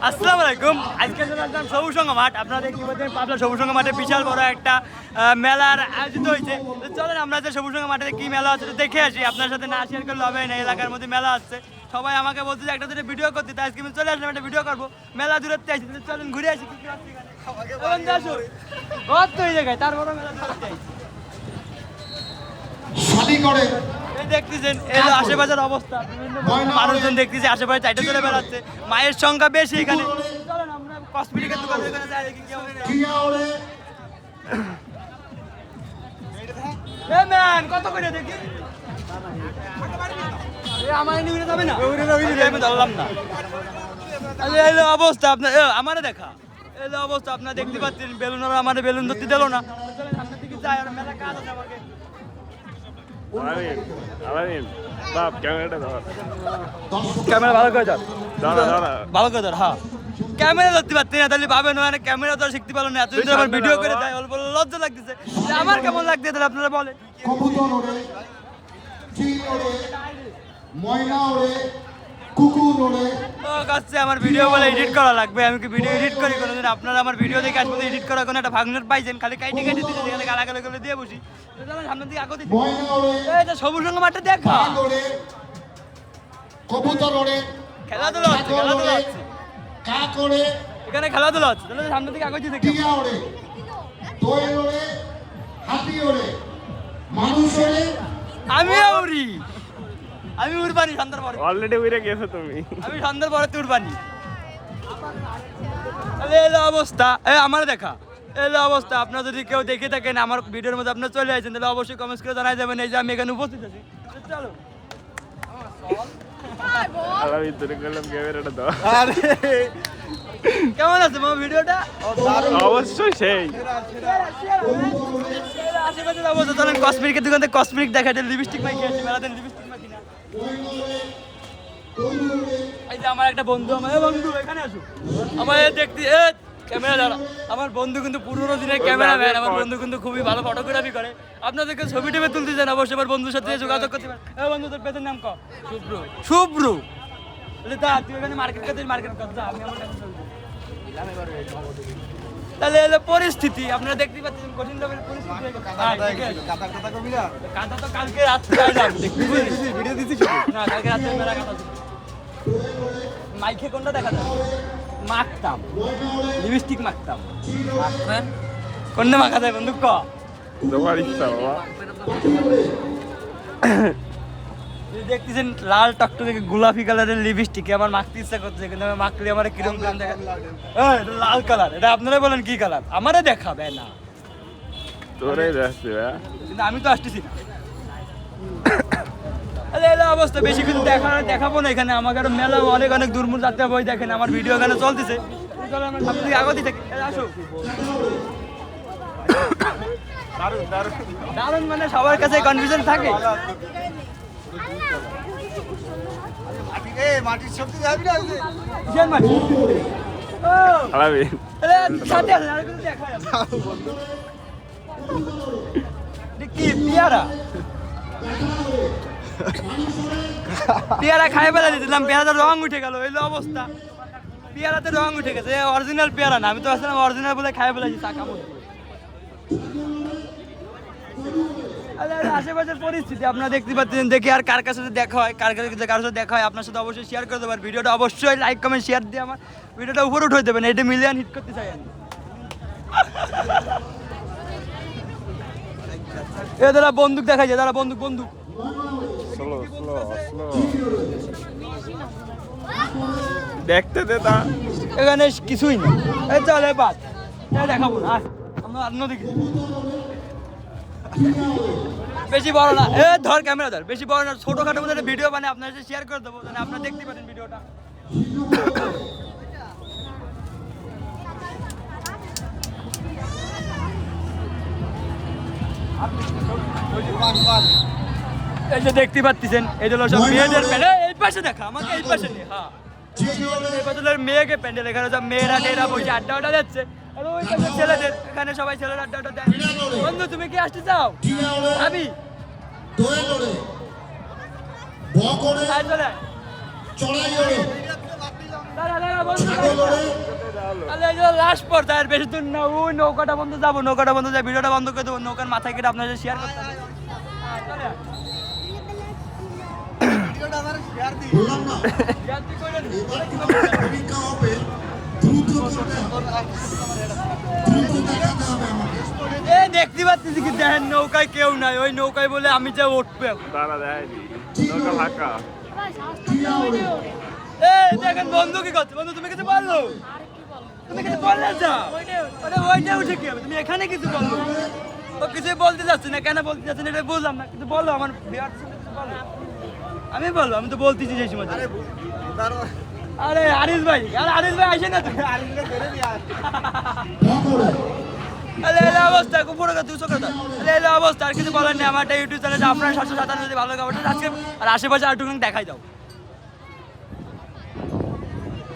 আসসালামু আলাইকুম। আজকে চলে আসলাম সবুজ সংঘ মাঠ। আপনারা দেখতে পাচ্ছেন পাবনা সবুজ সংঘ মাঠে বিশাল বড় একটা মেলার আয়োজিত হয়েছে। তো চলেন আমরা যে সবুজ সংঘ মাঠে কি মেলা হচ্ছে দেখে আসি। আপনার সাথে না শেয়ার করলে হবে না, এলাকার মধ্যে মেলা আসছে। সবাই আমাকে বলছে যে একটা দুটো ভিডিও করতে, তাই আজকে আমি চলে আসলাম একটা ভিডিও করবো। মেলা দূরত্বে আসি, চলেন ঘুরে আসি। তার বড় মেলা দূরত্বে দেখতেছেন এই আশেপাশের অবস্থা, মানুষজন দেখতেছে আশেপাশে চাইটা চলে বেড়াচ্ছে। মায়ের সংখ্যা বেশি এখানে। চলেন আমরা কসমেটিকের দোকানে এখানে যাই দেখি কি হবে। কত করে দেখি আমার নিয়ে যাবে না, আমি ধরলাম না। এলো অবস্থা আপনার, আমারে দেখা এলো অবস্থা আপনার দেখতে পাচ্ছেন। বেলুন আমার বেলুন ধরতে দিল না। সামনের দিকে যাই আর মেলা কাজ আছে আমাকে। ক্যামেরা ভালো করে ধর, ভালো করে ধর। হ্যাঁ, ক্যামেরা ধরতে পারতি না, তাহলে ভাবেন না ক্যামেরা তো শিখতে পারলো না। এতদিন আমার ভিডিও করে দেয়, অল্প লজ্জা লাগতেছে। আমার কেমন লাগছে তাহলে আপনারা বলেন। আমার ভিডিও বলে এডিট করা লাগবে। আমি কি ভিডিও এডিট করি কোনোদিন? আপনারা আমার ভিডিও দেখে আসলে এডিট করা কোনো একটা ভাগনের পাইছেন, খালি কাইটে কাইটে দিতে যেখানে গালাগালি করে দিয়ে বসি। সামনের দিকে আগো দিচ্ছি, সবুজ রঙের মাঠে দেখা খেলাধুলা হচ্ছে, খেলাধুলা হচ্ছে এখানে, খেলাধুলা হচ্ছে। তাহলে সামনের দিকে আগো দিতে আমিও উড়ি, আমি উড়বানি সন্ধ্যার পরে। অলরেডি উড়ে গেছো তুমি, আমি সন্ধ্যার পরে উড়বানি। এলো অবস্থা, আমার দেখা এলো অবস্থা। আপনারা যদি কেউ দেখে থাকেন আমার ভিডিওর মধ্যে আপনারা চলে আসেন, তাহলে অবশ্যই কমেন্টস করে জানাই যাবেন এই যে আমি এখানে উপস্থিত আছি। চলো কেমন আছে মামা ভিডিওটা? অবশ্যই সেই আশেপাশের অবস্থা। চলেন কসমেটিকের দোকান থেকে কসমেটিক দেখাই, লিপস্টিক মাইকে আছে মেলাতে, লিপস্টিক মাইকি না। এই যে আমার একটা বন্ধু, আমার বন্ধু এখানে আসো, আমার দেখতে ক্যামেরা ধরা। আমার বন্ধু কিন্তু পুরোনো দিনের ক্যামেরাম্যান। আমার বন্ধু কিন্তু খুবই ভালো ফটোগ্রাফি করে। আপনাদেরকে ছবি টেপে তুলতে চান অবশ্যই আমার বন্ধুর সাথে যোগাযোগ করতে পারেন। বন্ধু তোর পেছনের নাম কর? শুভ্র। শুভ্র, তুই এখানে মার্কেট করতে, মার্কেট করতে আমি আমার কাছে চলবো। তাহলে এলো পরিস্থিতি, আপনারা দেখতে পাচ্ছেন কঠিন লেভেলের পরিস্থিতি। কাঁথা তো কালকে রাত্রে ভিডিও দিচ্ছি না, কালকে রাত্রে মেলা কাঁথা ছিল। মাইকে কোনটা দেখা যায়? মাখতাম, লিপস্টিক মাখতাম। কোনটা মাখা যায় বন্ধু? ক তোমার ইচ্ছা বাবা। দেখতেছেন লাল টকটকে গোলাপি কালারের লিপস্টিক আমার মাখতে ইচ্ছা করছে, কিন্তু আমি মাখলে আমার কিরকম দেখা। এটা লাল কালার, এটা আপনারা বলেন কি কালার? আমারে দেখাবে না, তোরে যাচ্ছে কিন্তু আমি তো আসতেছি না। অবস্থা বেশি কিছু দেখাবো না এখানে। আমাকে আরো মেলা অনেক অনেক দূরমূর যাত্রা বই দেখেন, আমার ভিডিও এখানে চলতেছে। সামনে দিকে আগতি থেকে আসো। দারুণ মানে সবার কাছে কনফিউশন থাকে। মাটির সবজি যাবি না? কিসের মাটি? সাথে আছে আর কিছু দেখা যাবে কি? পেয়ারা, পেয়ারা খাই ফেলা দিয়েছিলাম, পেয়ারাতে রং উঠে গেল। এলো অবস্থা, পেয়ারাতে রং উঠে গেছে। অরিজিনাল পেয়ারা না, আমি তো আসলাম অরিজিনাল বলে খাই ফেলাছি টাকা মতো। আশেপাশের পরিস্থিতি আপনারা দেখতে পাচ্ছেন। দেখি আর কার কাছে দেখা হয়, কার সাথে দেখা হয় আপনার সাথে অবশ্যই শেয়ার করে দেবেন। ভিডিওটা অবশ্যই লাইক কমেন্ট শেয়ার দিয়ে আমার ভিডিওটা উপরে উঠে দেবেন। এটা মিলিয়ন হিট করতে চাই আমি। দাদা বন্দুক দেখা যায়, দাদা বন্দুক বন্দুক দেখতে দে তা, এখানে কিছুই না। চলে বাদ দেখাবো না, আমরা অন্যদিকে। বেশি বড় না, ধর ক্যামেরা ধর, বেশি বড় না, ছোটখাটো মধ্যে ভিডিও বানিয়ে আপনার সাথে শেয়ার করে দেবো, আপনারা দেখতে পারেন ভিডিওটা। এই যে দেখতে পাচ্ছেন এই হলো সব মেয়েদের প্যান্ডেল। এই পাশে দেখা, আমাকে এই পাশে নিয়ে। হ্যাঁ, এই পাশে মেয়েকে প্যান্ডেল, এখানে সব মেয়েরা টেয়েরা বসে আড্ডা আড্ডা দিচ্ছে। আর ওই পাশে ছেলেদের, এখানে সবাই ছেলেরা আড্ডা আড্ডা দেয়। বন্ধু তুমি কি আসতে চাও? ভাবি চলে তাহলে এই যে লাস্ট পর্যায়ে আর বেশি দূর না, ওই নৌকাটা বন্ধ যাবো, নৌকাটা বন্ধ যায়, ভিডিওটা বন্ধ করে দেবো, নৌকার মাথায় কেটে আপনাদের শেয়ার করতে হবে। চলে আয়। বললাম না শেয়ার তুই করে দিস। পরীক্ষা হবে দ্রুত করতে হবে দ্রুত দেখাতে হবে আমাকে এ দেখতে পাচ্ছি কি দেখেন নৌকায় কেউ নাই, ওই নৌকায় বলে আমি যে উঠবে। তারা দেয়নি নৌকা ফাঁকা এ দেখেন বন্ধু কি করছে, বন্ধু তুমি কিছু বললো, তুমি কিছু বললে যা, আরে ওইটা উঠে কি হবে, তুমি এখানে কিছু বললো, ও কিছুই বলতে যাচ্ছে না, কেন বলতে যাচ্ছে না এটা বুঝলাম না, কিন্তু বলো আমার বিয়ার সঙ্গে কিছু বলো। আমি বলবো, আমি তো বলতেছি সেই সময়। আরে আরিস ভাই, আরে আরিস ভাই আসে না তো, আরিসকে ধরে নিয়ে আয়। আরে এই অবস্থা খুব বড় কথা, 200 কথা। আরে এই অবস্থা আর কিছু বলার নেই, আমার একটা ইউটিউব চ্যানেল আপনার 757 যদি ভালো খাবার আজকে আর আশেপাশে আর টুকটাক দেখাই দাও।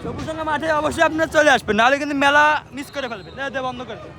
সবুজ সঙ্গে মাঠে অবশ্যই আপনারা চলে আসবেন, নাহলে কিন্তু মেলা মিস করে ফেলবেন, বন্ধ করে দেবেন।